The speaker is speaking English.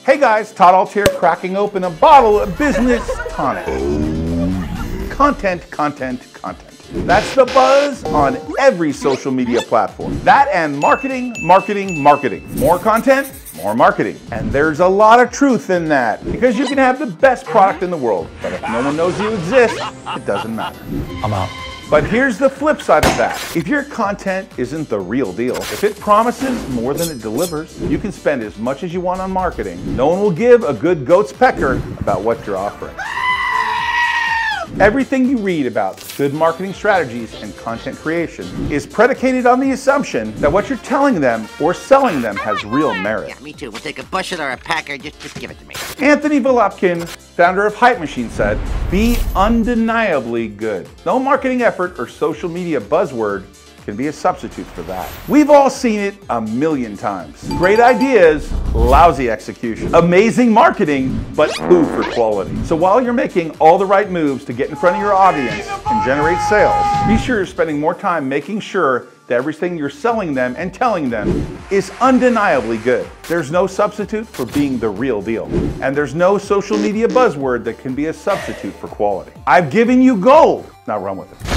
Hey guys, Todd Ault here, cracking open a bottle of business tonic. Content, content, content. That's the buzz on every social media platform. That and marketing, marketing, marketing. More content, more marketing. And there's a lot of truth in that, because you can have the best product in the world, but if no one knows you exist, it doesn't matter. I'm out. But here's the flip side of that. If your content isn't the real deal, if it promises more than it delivers, you can spend as much as you want on marketing. No one will give a good goat's pecker about what you're offering. Everything you read about good marketing strategies and content creation is predicated on the assumption that what you're telling them or selling them has real merit. Yeah, me too. We'll take a bushel or a packer. Just give it to me. Anthony Volopkin, founder of Hype Machine, said, "Be undeniably good." No marketing effort or social media buzzword can be a substitute for that. We've all seen it a million times. Great ideas, lousy execution. Amazing marketing, but poo for quality. So while you're making all the right moves to get in front of your audience and generate sales, be sure you're spending more time making sure that everything you're selling them and telling them is undeniably good. There's no substitute for being the real deal. And there's no social media buzzword that can be a substitute for quality. I've given you gold. Now run with it.